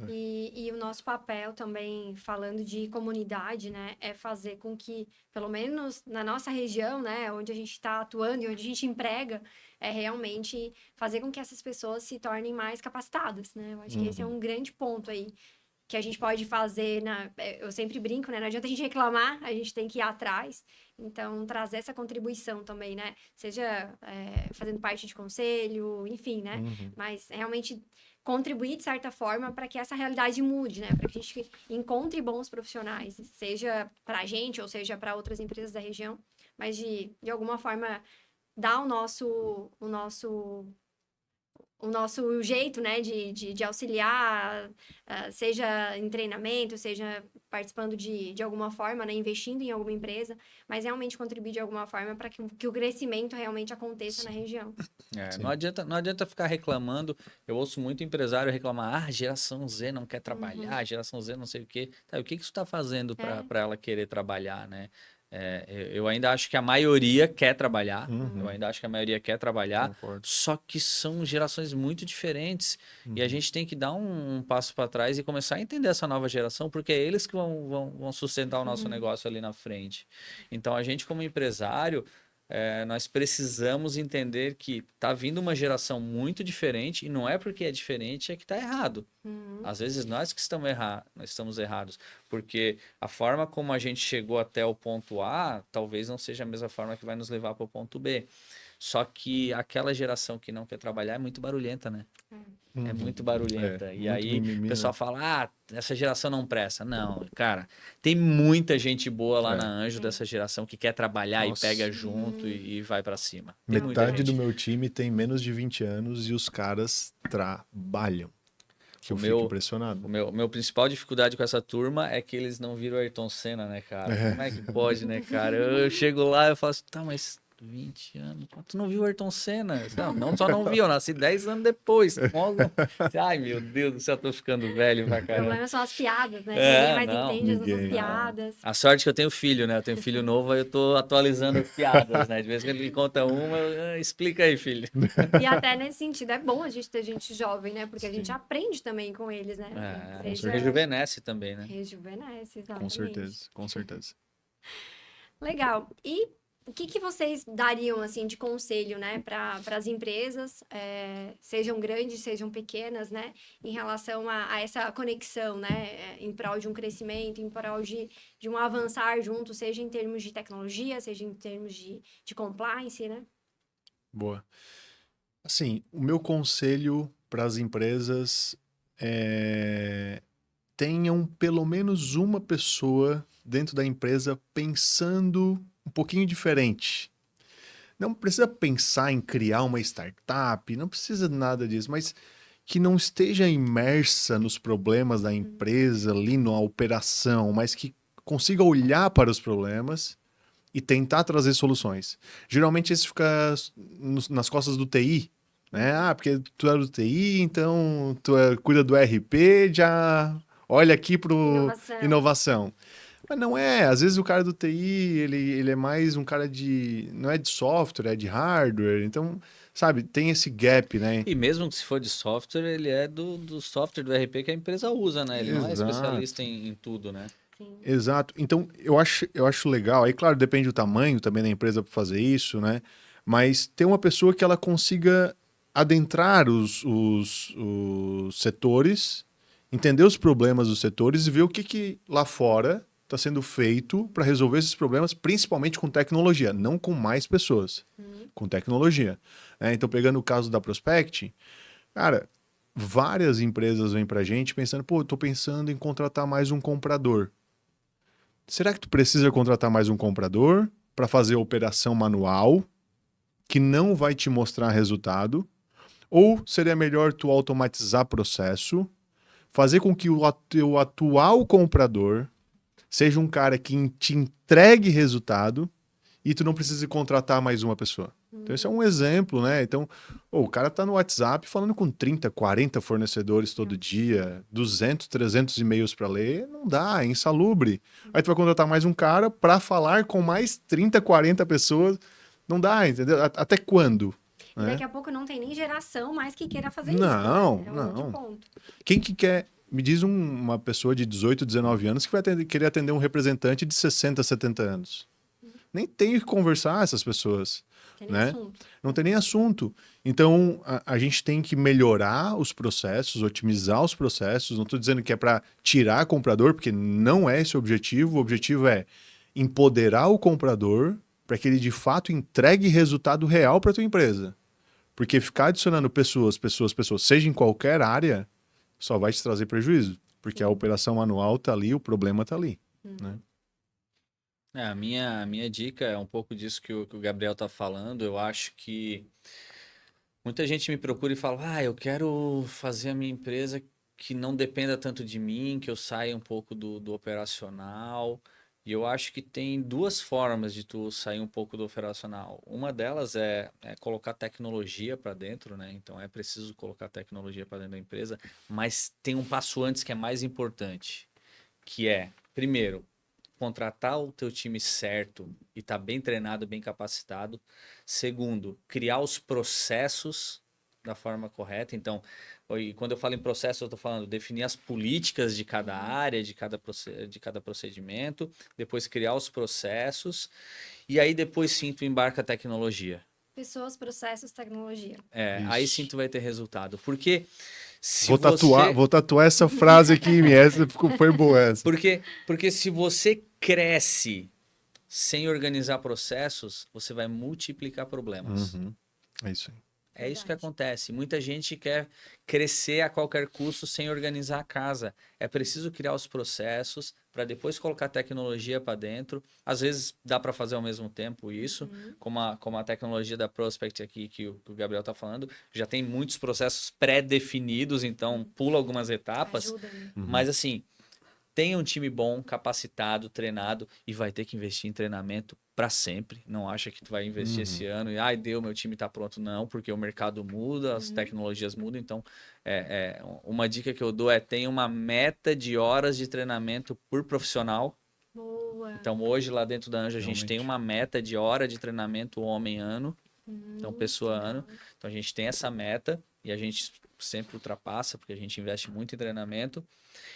E o nosso papel também, falando de comunidade, né, é fazer com que, pelo menos na nossa região, né, onde a gente está atuando e onde a gente emprega, é realmente fazer com que essas pessoas se tornem mais capacitadas, né? Eu acho que esse é um grande ponto aí que a gente pode fazer eu sempre brinco, né? Não adianta a gente reclamar, a gente tem que ir atrás. Então, trazer essa contribuição também, né? Seja fazendo parte de conselho, enfim, né? Mas realmente contribuir de certa forma para que essa realidade mude, né? Para que a gente encontre bons profissionais, seja para a gente ou seja para outras empresas da região, mas de alguma forma dar o nosso jeito, né, de auxiliar, seja em treinamento, seja participando de alguma forma, né, investindo em alguma empresa, mas realmente contribuir de alguma forma para que o crescimento realmente aconteça na região. Sim. Não adianta ficar reclamando. Eu ouço muito empresário reclamar: geração Z não quer Uhum. trabalhar, geração Z não sei o quê. Tá, o que que isso está fazendo É, para ela querer trabalhar, né? Eu ainda acho que a maioria quer trabalhar, Uhum. eu ainda acho que a maioria quer trabalhar, Concordo. só que são gerações muito diferentes e a gente tem que dar um passo para trás e começar a entender essa nova geração, porque é eles que vão sustentar o nosso negócio ali na frente. Então, a gente como empresário, nós precisamos entender que tá vindo uma geração muito diferente e não é porque é diferente é que tá errado. Às vezes nós que nós estamos errados, porque a forma como a gente chegou até o ponto A, talvez não seja a mesma forma que vai nos levar para o ponto B. Só que aquela geração que não quer trabalhar é muito barulhenta, né? É Uhum. muito barulhenta. E Muito aí o mimimi, pessoal né? fala, essa geração não presta. Não, cara, tem muita gente boa lá na É. Anjo dessa geração que quer trabalhar e pega Nossa. junto e vai para cima. Tem muita Metade do gente. meu time tem menos de 20 anos e os caras trabalham. Que O eu fico meu, impressionado. o meu principal dificuldade com essa turma é que eles não viram Ayrton Senna, né, cara? É. Como é que pode, né, cara? Eu chego lá e falo assim, tá, mas 20 anos, pô, tu não viu Ayrton Senna? Não, só não vi, eu nasci 10 anos depois. Ai, meu Deus do céu, eu tô ficando velho pra O caramba. problema são as piadas, né? Que ninguém mais Não. entende as nossas Ninguém. Não. piadas. A sorte que eu tenho filho, né? Eu tenho filho novo, aí eu tô atualizando as piadas, né? De vez em quando ele me conta uma, explica aí, filho. E até nesse sentido é bom a gente ter gente jovem, né? Porque a gente Sim, aprende também com eles, né? É, com Seja certeza. rejuvenesce também, né? rejuvenesce, Com exatamente. certeza. Com certeza. Legal. E o que que vocês dariam, assim, de conselho, né, para as empresas, sejam grandes, sejam pequenas, né, em relação a essa conexão, né, em prol de um crescimento, em prol de um avançar junto, seja em termos de tecnologia, seja em termos de compliance, né? Boa. Assim, o meu conselho para as empresas é tenham pelo menos uma pessoa dentro da empresa pensando um pouquinho diferente. Não precisa pensar em criar uma startup, não precisa de nada disso, mas que não esteja imersa nos problemas da empresa, ali na operação, mas que consiga olhar para os problemas e tentar trazer soluções. Geralmente isso fica nas costas do TI, né? Ah, porque tu é do TI, então cuida do RP, já olha aqui pro Inovação. inovação. Mas não é, às vezes o cara do TI, ele é mais um cara não é de software, é de hardware, então, sabe, tem esse gap, né? E mesmo que se for de software, ele é do software do RP que a empresa usa, né? Ele não é especialista Exato. em tudo, né? Sim. Exato. Então, eu acho legal. Aí, claro, depende do tamanho também da empresa para fazer isso, né? Mas ter uma pessoa que ela consiga adentrar os setores, entender os problemas dos setores e ver o que, que lá fora está sendo feito para resolver esses problemas, principalmente com tecnologia, não com mais pessoas, com tecnologia. Né? Então, pegando o caso da Prospect, cara, várias empresas vêm para a gente pensando, pô, eu tô pensando em contratar mais um comprador. Será que tu precisa contratar mais um comprador para fazer a operação manual, que não vai te mostrar resultado? Ou seria melhor tu automatizar processo, fazer com que o teu atual comprador seja um cara que te entregue resultado e tu não precise contratar mais uma pessoa? Então, esse é um exemplo, né? Então, o cara tá no WhatsApp falando com 30, 40 fornecedores todo dia, 200, 300 e-mails para ler, não dá, é insalubre. Aí tu vai contratar mais um cara para falar com mais 30, 40 pessoas, não dá, entendeu? Até quando? E Né? daqui a pouco não tem nem geração mais que queira fazer isso, Não, né? É um outro não. ponto. Quem que quer? Me diz uma pessoa de 18, 19 anos que vai querer atender um representante de 60, 70 anos. Nem tem que conversar essas pessoas, Tem nem né? assunto. Não tem nem assunto. Então, a gente tem que melhorar os processos, otimizar os processos. Não estou dizendo que é para tirar comprador, porque não é esse o objetivo. O objetivo é empoderar o comprador para que ele de fato entregue resultado real para a tua empresa. Porque ficar adicionando pessoas, pessoas, pessoas, seja em qualquer área, só vai te trazer prejuízo. Porque a operação manual tá ali, o problema tá ali. Né? A minha dica é um pouco disso que o Gabriel tá falando. Eu acho que muita gente me procura e fala: eu quero fazer a minha empresa que não dependa tanto de mim, que eu saia um pouco do operacional. E eu acho que tem duas formas de tu sair um pouco do operacional. Uma delas é colocar tecnologia para dentro, né? Então é preciso colocar tecnologia para dentro da empresa, mas tem um passo antes que é mais importante, que é, primeiro, contratar o teu time certo e estar bem treinado, bem capacitado. Segundo, criar os processos da forma correta. Então, quando eu falo em processo, eu estou falando definir as políticas de cada área, de cada procedimento, depois criar os processos, e aí depois sim tu embarca a tecnologia. Pessoas, processos, tecnologia. Aí sim Isso. tu vai ter resultado. Porque se Vou tatuar essa frase aqui em mim. Essa foi boa essa. Porque se você cresce sem organizar processos, você vai multiplicar problemas. Uhum. É isso aí. É isso que Verdade. acontece. Muita gente quer crescer a qualquer custo sem organizar a casa. É preciso criar os processos para depois colocar tecnologia para dentro. Às vezes dá para fazer ao mesmo tempo isso, como a tecnologia da Prospect aqui que o Gabriel está falando. Já tem muitos processos pré-definidos, então pula algumas etapas. Ajuda, né? Mas assim, tenha um time bom, capacitado, treinado e vai ter que investir em treinamento para sempre. Não acha que tu vai investir esse ano e deu, meu time está pronto. Não, porque o mercado muda, as tecnologias mudam. Então, uma dica que eu dou é tenha uma meta de horas de treinamento por profissional. Boa. Então, hoje lá dentro da Anjo, a gente tem Realmente. uma meta de hora de treinamento homem-ano. Então, pessoa legal. ano. Então, a gente tem essa meta e a gente sempre ultrapassa, porque a gente investe muito em treinamento.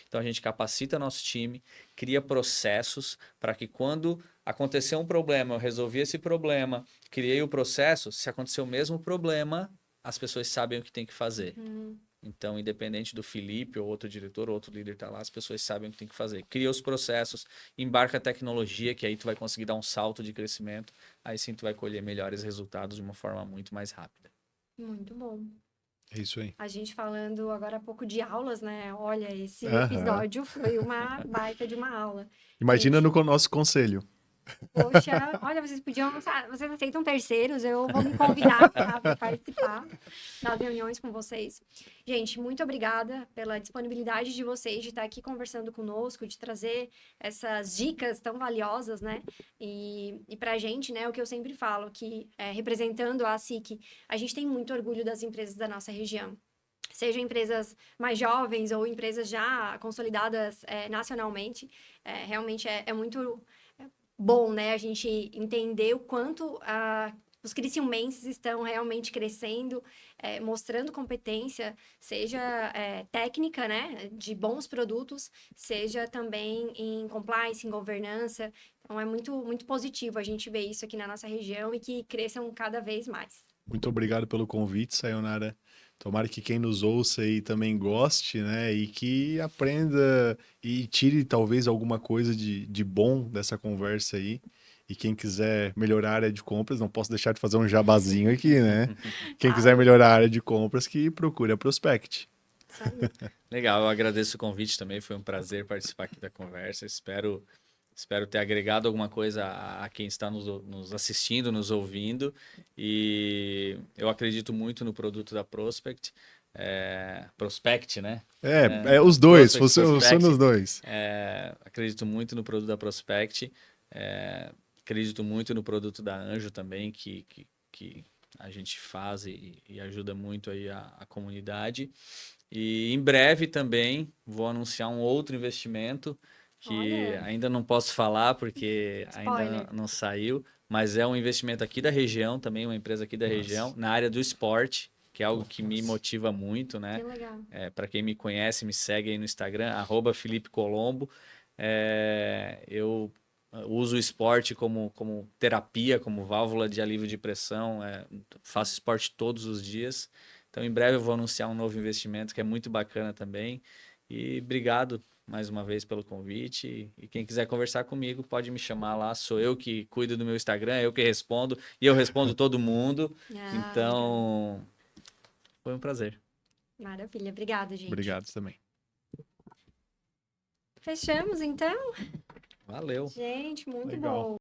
Então, a gente capacita nosso time, cria processos para que quando acontecer um problema, eu resolvi esse problema, criei o processo, se acontecer o mesmo problema, as pessoas sabem o que tem que fazer. Então, independente do Felipe ou outro diretor ou outro líder estar lá, as pessoas sabem o que tem que fazer. Cria os processos, embarca a tecnologia, que aí tu vai conseguir dar um salto de crescimento. Aí sim tu vai colher melhores resultados de uma forma muito mais rápida. Muito bom. É isso aí. A gente falando agora há pouco de aulas, né? Olha, esse Aham. episódio foi uma baita de uma aula. Imagina Gente, no nosso conselho. poxa, olha, vocês aceitam terceiros, eu vou me convidar para participar das reuniões com vocês. Gente, muito obrigada pela disponibilidade de vocês de estar aqui conversando conosco, de trazer essas dicas tão valiosas, né? E para a gente, né, o que eu sempre falo, que representando a SIC, a gente tem muito orgulho das empresas da nossa região. Sejam empresas mais jovens ou empresas já consolidadas nacionalmente, realmente é muito bom, né? A gente entender o quanto os criciumenses estão realmente crescendo, mostrando competência, seja técnica, né? De bons produtos, seja também em compliance, em governança. Então, é muito, muito positivo a gente ver isso aqui na nossa região e que cresçam cada vez mais. Muito obrigado pelo convite, Sayonara. Tomara que quem nos ouça aí também goste, né? E que aprenda e tire talvez alguma coisa de bom dessa conversa aí. E quem quiser melhorar a área de compras, não posso deixar de fazer um jabazinho aqui, né? Quem quiser melhorar a área de compras, que procure a Prospect. Isso aí. Legal, eu agradeço o convite também, foi um prazer participar aqui da conversa. Espero ter agregado alguma coisa a quem está nos assistindo, nos ouvindo. E eu acredito muito no produto da Prospect. Prospect, né? Os dois, Prospect, são nos dois. acredito muito no produto da Prospect. Acredito muito no produto da Anjo também, que a gente faz e ajuda muito aí a comunidade. E em breve também vou anunciar um outro investimento que Olha. ainda não posso falar porque Spoiler. ainda não saiu, mas é um investimento aqui da região também, uma empresa aqui da região, na área do esporte, que é algo que me motiva muito, né? Que legal. Para quem me conhece, me segue aí no Instagram, @Felipe Colombo. Eu uso o esporte como terapia, como válvula de alívio de pressão, faço esporte todos os dias. Então, em breve eu vou anunciar um novo investimento que é muito bacana também. E obrigado mais uma vez pelo convite. E quem quiser conversar comigo, pode me chamar lá. Sou eu que cuido do meu Instagram, eu que respondo. E eu respondo todo mundo. Legal. Então, foi um prazer. Maravilha. Obrigada, gente. Obrigado também. Fechamos, então? Valeu. Gente, muito Legal. bom.